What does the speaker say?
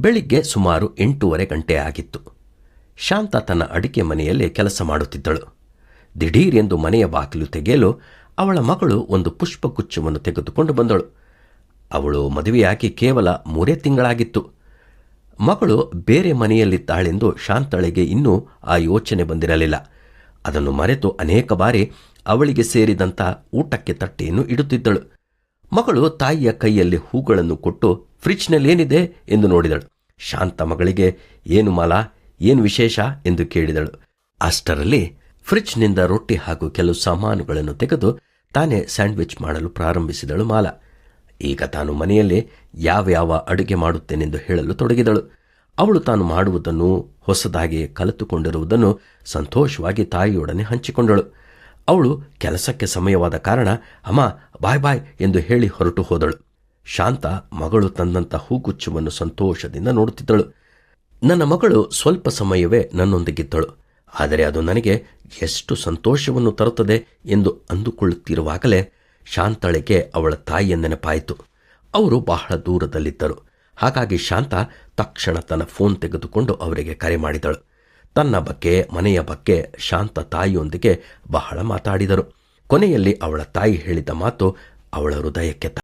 ಬೆಳಿಗ್ಗೆ ಸುಮಾರು 8:30 ಗಂಟೆ ಆಗಿತ್ತು. ಶಾಂತ ತನ್ನ ಅಡಿಕೆ ಮನೆಯಲ್ಲಿ ಕೆಲಸ ಮಾಡುತ್ತಿದ್ದಳು. ದಿಢೀರೆಂದು ಮನೆಯ ಬಾಗಿಲು ತೆಗೆಯಲು ಅವಳ ಮಗಳು ಒಂದು ಪುಷ್ಪಗುಚ್ಛವನ್ನು ತೆಗೆದುಕೊಂಡು ಬಂದಳು. ಅವಳು ಮದುವೆಯಾಗಿ ಕೇವಲ 3 ತಿಂಗಳಾಗಿತ್ತು. ಮಗಳು ಬೇರೆ ಮನೆಯಲ್ಲಿದ್ದಾಳೆಂದು ಶಾಂತಳಿಗೆ ಇನ್ನೂ ಆ ಯೋಚನೆ ಬಂದಿರಲಿಲ್ಲ. ಅದನ್ನು ಮರೆತು ಅನೇಕ ಬಾರಿ ಅವಳಿಗೆ ಸೇರಿದಂಥ ಊಟಕ್ಕೆ ತಟ್ಟೆಯನ್ನು ಇಡುತ್ತಿದ್ದಳು. ಮಗಳು ತಾಯಿಯ ಕೈಯಲ್ಲಿ ಹೂಗಳನ್ನು ಕೊಟ್ಟು ಫ್ರಿಡ್ಜ್ನಲ್ಲೇನಿದೆ ಎಂದು ನೋಡಿದಳು. ಶಾಂತ ಮಗಳಿಗೆ ಏನು ಮಾಲಾ, ಏನು ವಿಶೇಷ ಎಂದು ಕೇಳಿದಳು. ಅಷ್ಟರಲ್ಲಿ ಫ್ರಿಡ್ಜ್ನಿಂದ ರೊಟ್ಟಿ ಹಾಗೂ ಕೆಲವು ಸಾಮಾನುಗಳನ್ನು ತೆಗೆದು ತಾನೇ ಸ್ಯಾಂಡ್ವಿಚ್ ಮಾಡಲು ಪ್ರಾರಂಭಿಸಿದಳು ಮಾಲಾ. ಈಗ ತಾನು ಮನೆಯಲ್ಲಿ ಯಾವ ಅಡುಗೆ ಮಾಡುತ್ತೇನೆಂದು ಹೇಳಲು ತೊಡಗಿದಳು. ಅವಳು ತಾನು ಮಾಡುವುದನ್ನು, ಹೊಸದಾಗಿ ಕಲಿತುಕೊಂಡಿರುವುದನ್ನು ಸಂತೋಷವಾಗಿ ತಾಯಿಯೊಡನೆ ಹಂಚಿಕೊಂಡಳು. ಅವಳು ಕೆಲಸಕ್ಕೆ ಸಮಯವಾದ ಕಾರಣ ಅಮ್ಮ ಬಾಯ್ ಬಾಯ್ ಎಂದು ಹೇಳಿ ಹೊರಟು ಹೋದಳು. ಶಾಂತ ಮಗಳು ತಂದಂಥ ಹೂಗುಚ್ಛವನ್ನು ಸಂತೋಷದಿಂದ ನೋಡುತ್ತಿದ್ದಳು. ನನ್ನ ಮಗಳು ಸ್ವಲ್ಪ ಸಮಯವೇ ನನ್ನೊಂದಿಗಿದ್ದಳು, ಆದರೆ ಅದು ನನಗೆ ಎಷ್ಟು ಸಂತೋಷವನ್ನು ತರುತ್ತದೆ ಎಂದು ಅಂದುಕೊಳ್ಳುತ್ತಿರುವಾಗಲೇ ಶಾಂತಳಿಗೆ ಅವಳ ತಾಯಿಯ ನೆನಪಾಯಿತು. ಅವರು ಬಹಳ ದೂರದಲ್ಲಿದ್ದರು. ಹಾಗಾಗಿ ಶಾಂತ ತಕ್ಷಣ ತನ್ನ ಫೋನ್ ತೆಗೆದುಕೊಂಡು ಅವರಿಗೆ ಕರೆ ಮಾಡಿದಳು. ತನ್ನ ಬಗ್ಗೆ, ಮನೆಯ ಬಗ್ಗೆ ಶಾಂತ ತಾಯಿಯೊಂದಿಗೆ ಬಹಳ ಮಾತಾಡಿದರು. ಕೊನೆಯಲ್ಲಿ ಅವಳ ತಾಯಿ ಹೇಳಿದ ಮಾತು ಅವಳ ಹೃದಯಕ್ಕೆ